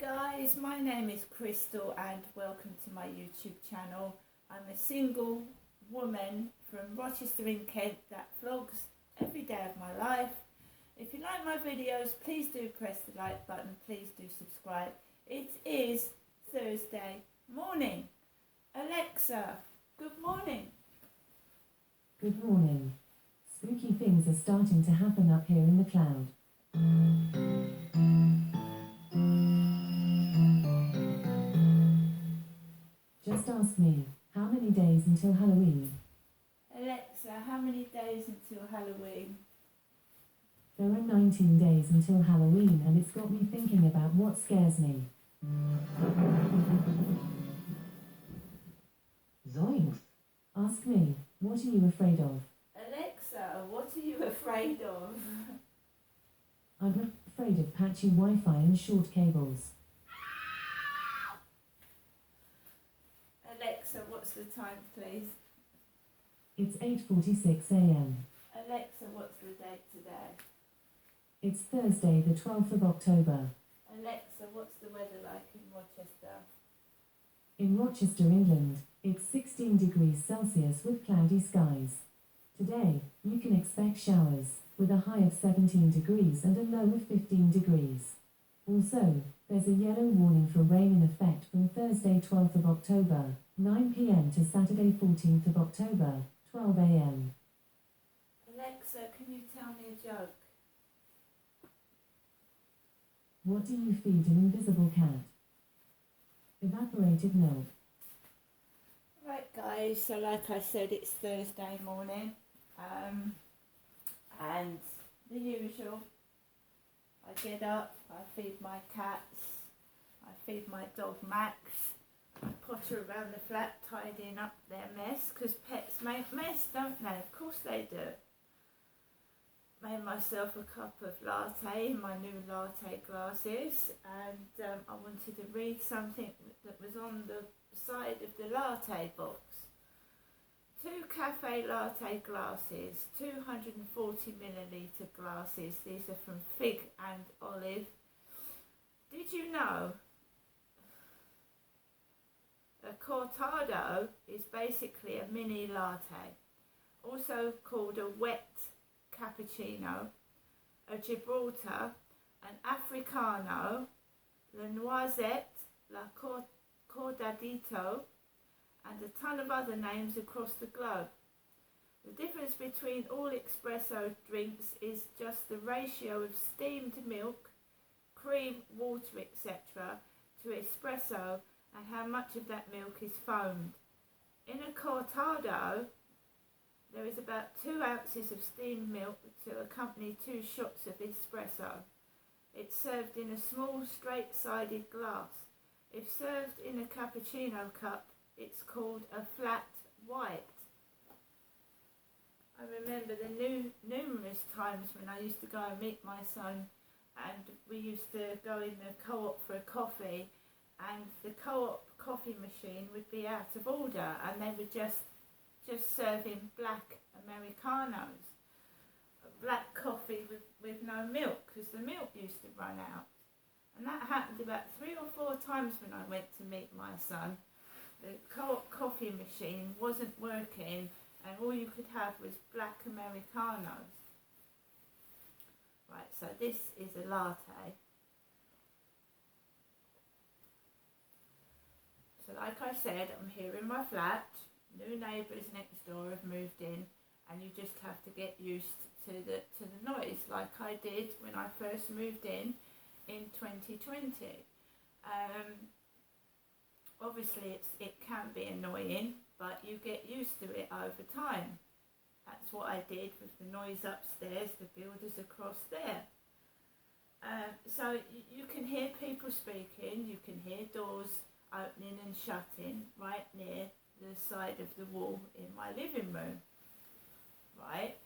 Guys, my name is Crystal and welcome to my YouTube channel. I'm a single woman from Rochester in Kent that vlogs every day of my life. If you like my videos, please do press the like button, please do subscribe. It is Thursday morning. Alexa, good morning. Good morning. Spooky things are starting to happen up here in the cloud. Just ask me, how many days until Halloween? Alexa, how many days until Halloween? There are 19 days until Halloween, and it's got me thinking about what scares me. Zoinks! Ask me, what are you afraid of? Alexa, what are you afraid of? I'm afraid of patchy Wi-Fi and short cables. Alexa, what's the time, please? It's 8:46 a.m. Alexa, what's the date today? It's Thursday, the 12th of October. Alexa, what's the weather like in Rochester? In Rochester, England, it's 16 degrees Celsius with cloudy skies. Today, you can expect showers, with a high of 17 degrees and a low of 15 degrees. Also, there's a yellow warning for rain in effect from Thursday 12th of October, 9 p.m. to Saturday 14th of October, 12 a.m. Alexa, can you tell me a joke? What do you feed an invisible cat? Evaporated milk. Right guys, so like I said, it's Thursday morning, and the usual, I get up, I feed my cats, I feed my dog Max, I potter around the flat tidying up their mess, because pets make mess, don't they? Of course they do. Made myself a cup of latte in my new latte glasses, and I wanted to read something that was on the side of the latte box. 2 cafe latte glasses, 240 milliliter glasses. These are from Fig and Olive. Did you know a cortado is basically a mini latte, also called a wet cappuccino, a Gibraltar, an Africano, la Noisette, la Cordadito, and a ton of other names across the globe. The difference between all espresso drinks is just the ratio of steamed milk, cream, water, etc. to espresso, and how much of that milk is foamed. In a cortado, there is about 2 ounces of steamed milk to accompany 2 shots of espresso. It's served in a small straight-sided glass. If served in a cappuccino cup, it's called a flat white. I remember the numerous times when I used to go and meet my son, and we used to go in the co-op for a coffee, and the co-op coffee machine would be out of order, and they would just serving black Americanos, black coffee with no milk, because the milk used to run out. And that happened about 3 or 4 times when I went to meet my son. The co-op coffee machine wasn't working, and all you could have was black Americanos. Right, so this is a latte. So like I said, I'm here in my flat. New neighbours next door have moved in, and you just have to get used to the noise, like I did when I first moved in 2020. Obviously it can be annoying, but you get used to it over time. That's what I did with the noise upstairs, the builders across there. So you can hear people speaking, you can hear doors opening and shutting right near the side of the wall in my living room, right?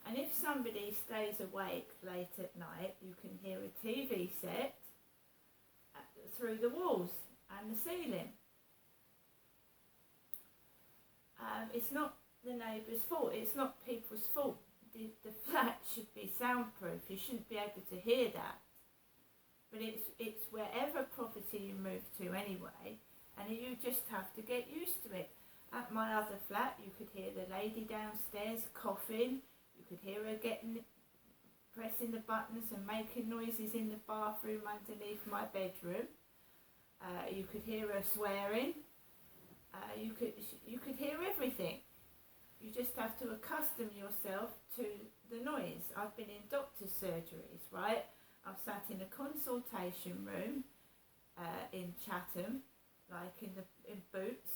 And if somebody stays awake late at night, you can hear a TV set through the walls and the ceiling. It's not the neighbour's fault, it's not people's fault. The flat should be soundproof, you shouldn't be able to hear that. But it's wherever property city you move to anyway, and you just have to get used to it. At my other flat, you could hear the lady downstairs coughing. You could hear her pressing the buttons and making noises in the bathroom underneath my bedroom. You could hear her swearing. You could hear everything. You just have to accustom yourself to the noise. I've been in doctor's surgeries, right? I've sat in a consultation room in Chatham, like in Boots.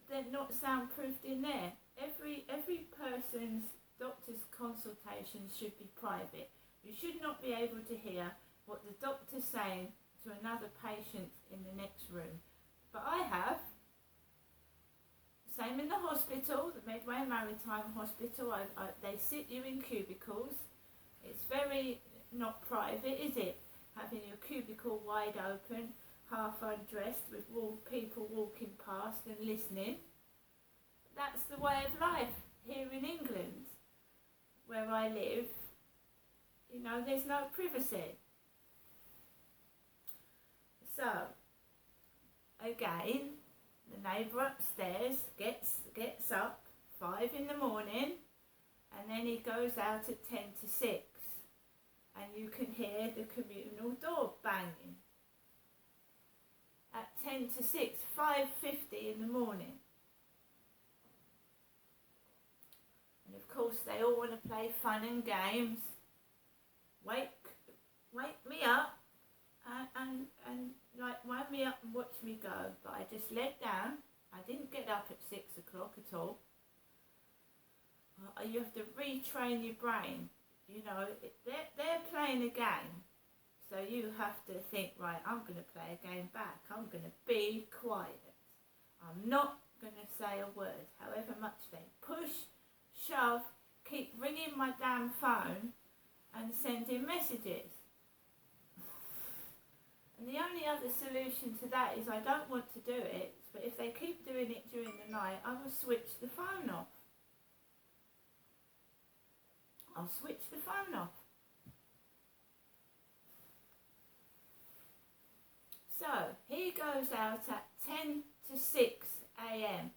They're not soundproofed in there. Every person's doctor's consultation should be private. You should not be able to hear what the doctor's saying to another patient in the next room. But I have. Same in the hospital, the Medway Maritime Hospital. They sit you in cubicles. It's very not private, is it? Having your cubicle wide open, half undressed, with people walking past and listening. That's the way of life here in England, where I live. You know, there's no privacy. So, again, the neighbour upstairs gets up 5 in the morning, and then he goes out at 10 to 6, and you can hear the communal door banging. At 10 to 6, 5:50 in the morning. And of course they all want to play fun and games. Wake me up and like wind me up and watch me go. But I just let down. I didn't get up at 6 o'clock at all. You have to retrain your brain. You know, they're playing a game. So you have to think, right, I'm going to play a game back. I'm going to be quiet. I'm not going to say a word, however much they push, shove, keep ringing my damn phone and sending messages. And the only other solution to that is I don't want to do it, but if they keep doing it during the night, I will switch the phone off. I'll switch the phone off. So, he goes out at 10 to 6 a.m.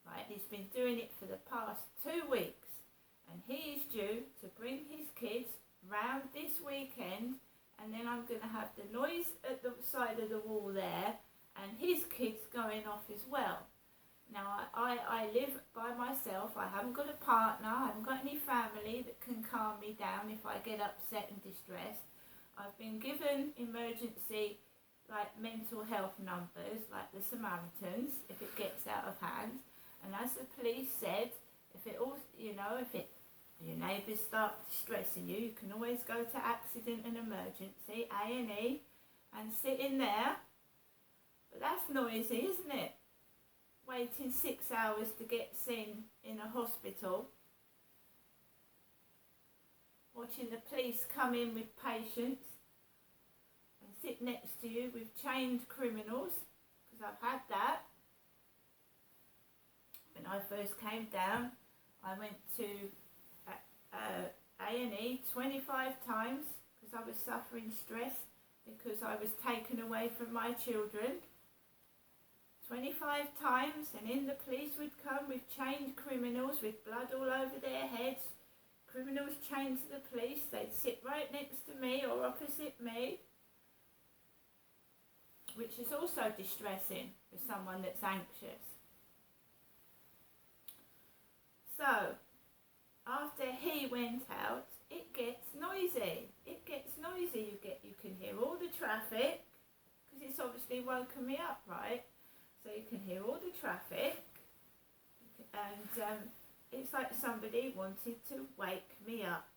Right, he's been doing it for the past 2 weeks. And he is due to bring his kids round this weekend. And then I'm going to have the noise at the side of the wall there. And his kids going off as well. Now, I live by myself. I haven't got a partner. I haven't got any family that can calm me down if I get upset and distressed. I've been given emergency mental health numbers, like the Samaritans, if it gets out of hand. And as the police said, if your neighbours start distressing you, you can always go to accident and emergency, A&E, and sit in there. But that's noisy, isn't it? Waiting 6 hours to get seen in a hospital. Watching the police come in with patients and sit next to you with chained criminals, because I've had that. When I first came down, I went to A&E 25 times because I was suffering stress because I was taken away from my children. 25 times, and in the police would come with chained criminals with blood all over their heads. Criminals chained to the police. They'd sit right next to me or opposite me, which is also distressing for someone that's anxious. So, after he went out, it gets noisy. It gets noisy. You can hear all the traffic, because it's obviously woken me up, right? So you can hear all the traffic, and it's like somebody wanted to wake me up.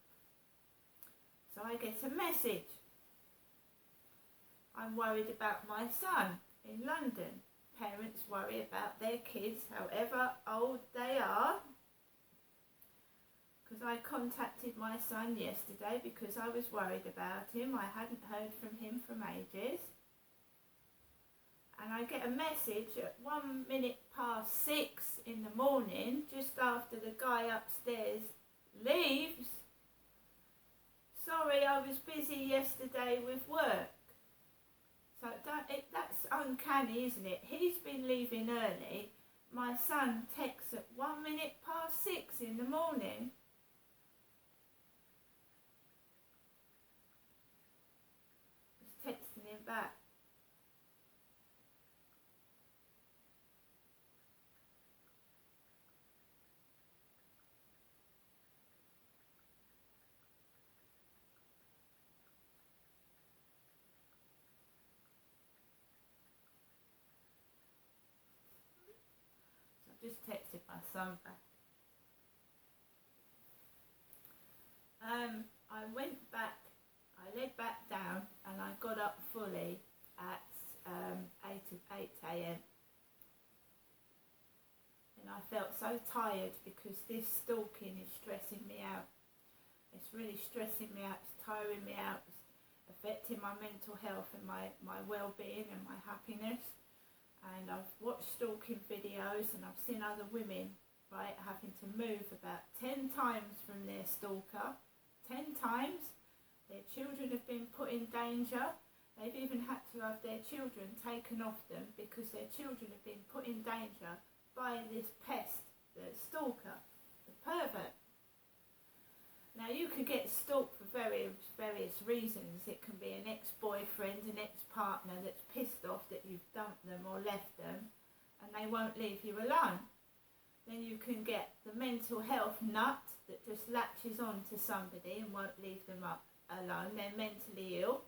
So I get a message. I'm worried about my son in London. Parents worry about their kids, however old they are. Because I contacted my son yesterday because I was worried about him. I hadn't heard from him for ages. And I get a message at 6:01 in the morning, just after the guy upstairs leaves. Sorry, I was busy yesterday with work. So uncanny, isn't it? He's been leaving early. My son texts at 6:01 in the morning. I was texting him back. So I just texted my son back. I went back, I led back down and I got up fully at 8 a.m. And I felt so tired because this stalking is stressing me out. It's really stressing me out, it's tiring me out, it's affecting my mental health and my well-being and my happiness. And I've watched stalking videos and I've seen other women, right, having to move about 10 times from their stalker. 10 times. Their children have been put in danger. They've even had to have their children taken off them because their children have been put in danger by this pest, the stalker, the pervert. Now you can get stalked for various reasons. It can be an ex-boyfriend, an ex-partner that's pissed off that you've dumped them or left them and they won't leave you alone. Then you can get the mental health nut that just latches on to somebody and won't leave them alone. They're mentally ill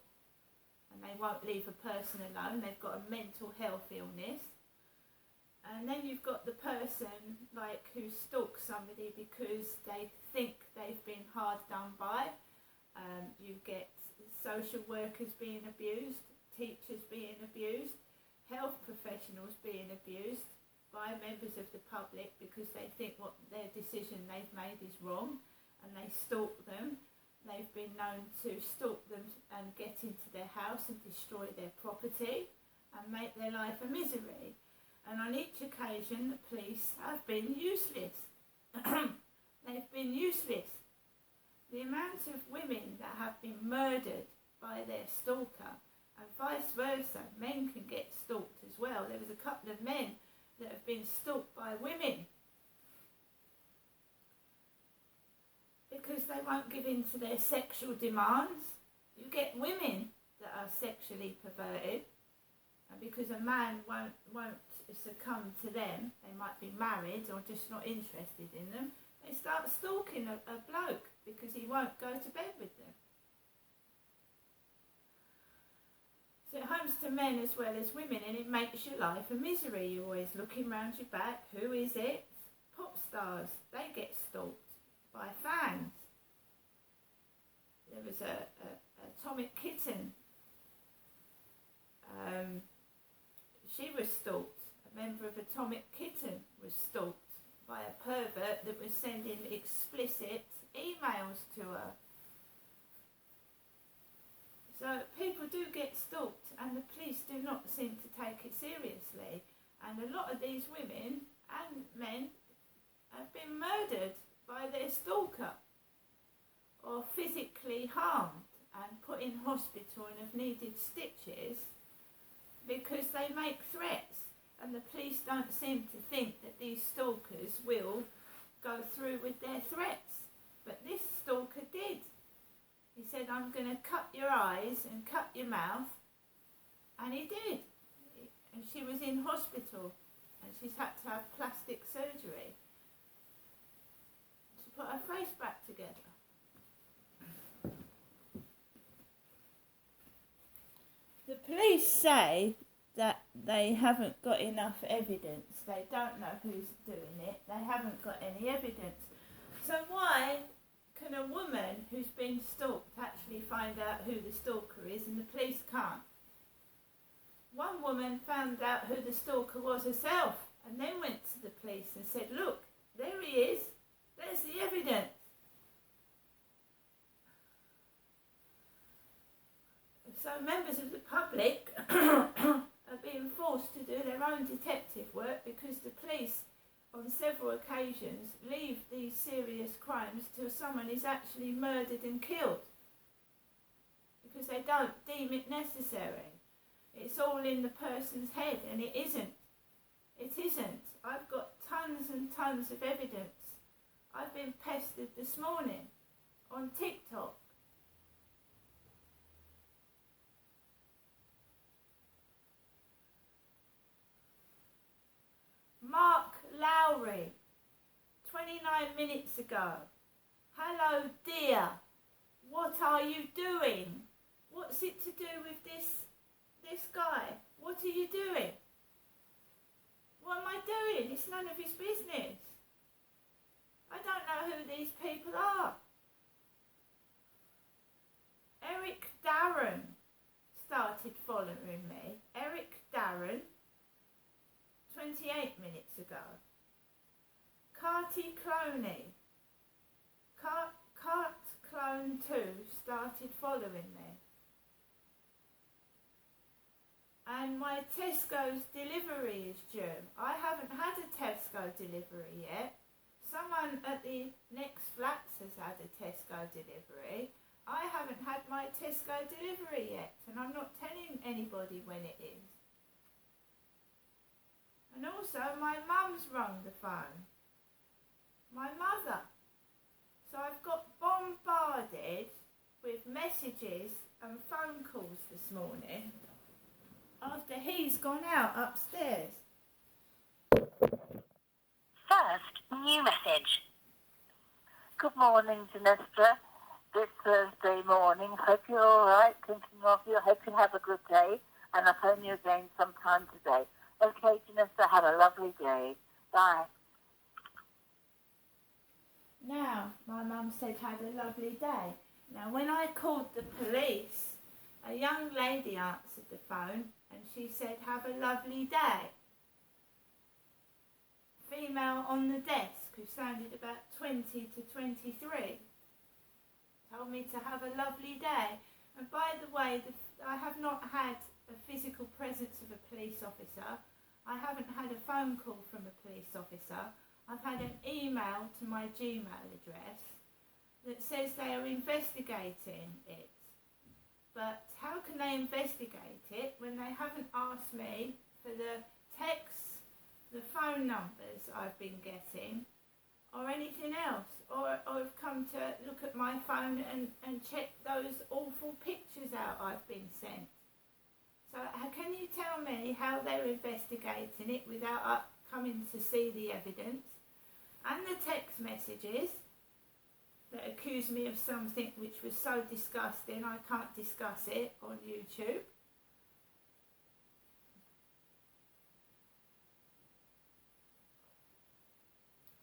and they won't leave a person alone. They've got a mental health illness. And then you've got the person like who stalks somebody because they think they've been hard done by. You get social workers being abused, teachers being abused, health professionals being abused by members of the public because they think what their decision they've made is wrong and they stalk them. They've been known to stalk them and get into their house and destroy their property and make their life a misery. And on each occasion the police have been useless. They've been useless. The amount of women that have been murdered by their stalker and vice versa, men can get stalked as well. There was a couple of men that have been stalked by women because they won't give in to their sexual demands. You get women that are sexually perverted, and because a man won't succumb to them, they might be married or just not interested in them, they start stalking a bloke because he won't go to bed with them. So it comes to men as well as women, and it makes your life a misery. You're always looking round your back. Who is it? Pop stars. They get stalked by fans. There was a Atomic Kitten. She was stalked. A member of Atomic Kitten was stalked by a pervert that was sending explicit emails to her. So people do get stalked and the police do not seem to take it seriously. And a lot of these women and men have been murdered by their stalker or physically harmed and put in hospital and have needed stitches because they make threats. And the police don't seem to think that these stalkers will go through with their threats. But this stalker did. He said, I'm going to cut your eyes and cut your mouth. And he did. And she was in hospital. And she's had to have plastic surgery to put her face back together. The police say that they haven't got enough evidence. They don't know who's doing it. They haven't got any evidence. So why can a woman who's been stalked actually find out who the stalker is and the police can't? One woman found out who the stalker was herself and then went to the police and said, look, there he is. There's the evidence. So members of the public are being forced to do their own detective work because the police on several occasions leave these serious crimes till someone is actually murdered and killed because they don't deem it necessary. It's all in the person's head, and it isn't. It isn't. I've got tons and tons of evidence. I've been pestered this morning on TikTok. Mark Lowry, 29 minutes ago. Hello, dear. What are you doing? What's it to do with this guy? What are you doing? What am I doing? It's none of his business. I don't know who these people are. Eric Darren started following me. Eric Darren, 28 minutes ago. Carty Cloney, Cart Clone 2 started following me. And my Tesco's delivery is due. I haven't had a Tesco delivery yet. Someone at the next flats has had a Tesco delivery. I haven't had my Tesco delivery yet, and I'm not telling anybody when it is. And also, my mum's rung the phone. My mother. So I've got bombarded with messages and phone calls this morning after he's gone out upstairs. First, new message. Good morning, Janessa. This Thursday morning. Hope you're all right. Thinking of you. Hope you have a good day. And I'll phone you again sometime today. Okay, Janessa, have a lovely day. Bye. Now, my mum said had a lovely day. Now, when I called the police, a young lady answered the phone and she said, have a lovely day. Female on the desk who sounded about 20 to 23 told me to have a lovely day. And by the way, I have not had a physical presence of a police officer. I haven't had a phone call from a police officer. I've had an email to my Gmail address that says they are investigating it. But how can they investigate it when they haven't asked me for the texts, the phone numbers I've been getting, or anything else? Or have come to look at my phone and check those awful pictures out I've been sent. So can you tell me how they're investigating it without coming to see the evidence? And the text messages that accuse me of something which was so disgusting I can't discuss it on YouTube.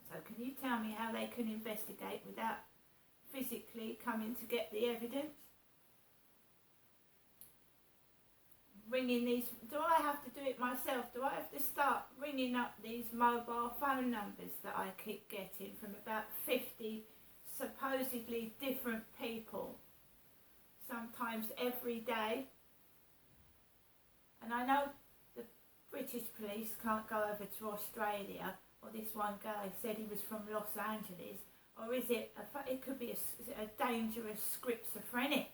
So can you tell me how they can investigate without physically coming to get the evidence? Ringing these, do I have to do it myself? Do I have to start ringing up these mobile phone numbers that I keep getting from about 50 supposedly different people, sometimes every day? And I know the British police can't go over to Australia, or this one guy said he was from Los Angeles, or is it, it could be a dangerous schizophrenic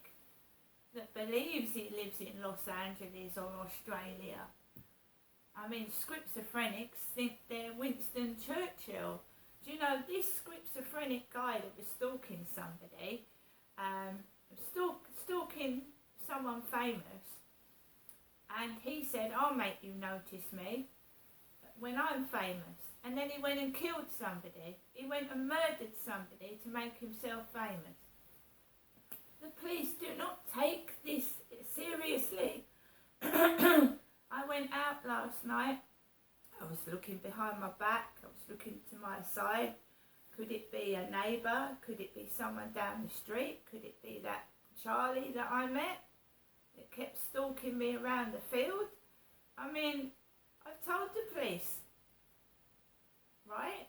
that believes he lives in Los Angeles or Australia. I mean, schizophrenics think they're Winston Churchill. Do you know, this schizophrenic guy that was stalking somebody, stalking someone famous, and he said, I'll make you notice me when I'm famous. And then he went and killed somebody. He went and murdered somebody to make himself famous. The police do not take this seriously. I went out last night. I was looking behind my back. I was looking to my side. Could it be a neighbour? Could it be someone down the street? Could it be that Charlie that I met that kept stalking me around the field? I mean, I've told the police, right?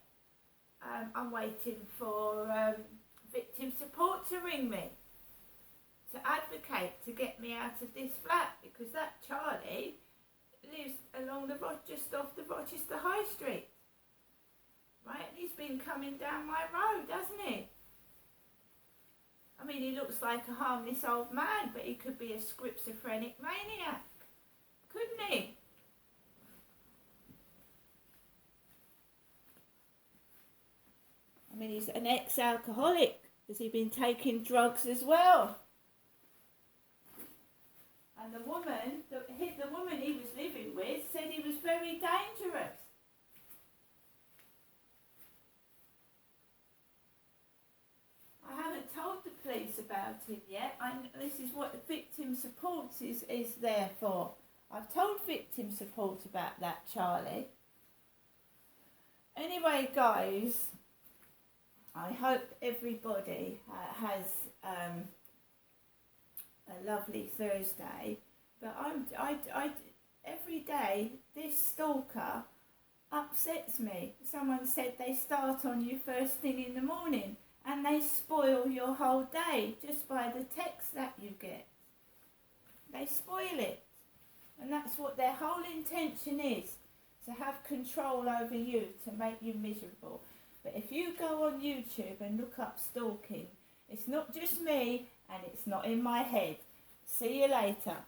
I'm waiting for victim support to ring me, to advocate to get me out of this flat, because that Charlie lives along just off the Rochester High Street, right? And he's been coming down my road, hasn't he? I mean, he looks like a harmless old man, but he could be a schizophrenic maniac. isn't he? I mean, he's an ex-alcoholic. Has he been taking drugs as well? And the woman he was living with said he was very dangerous. I haven't told the police about him yet. This is what victim support is there for. I've told victim support about that, Charlie. Anyway, guys, I hope everybody has a lovely Thursday. But every day this stalker upsets me. Someone said they start on you first thing in the morning and they spoil your whole day just by the text that you get. They spoil it. And that's what their whole intention is, to have control over you, to make you miserable. But if you go on YouTube and look up stalking, it's not just me and it's not in my head. See you later.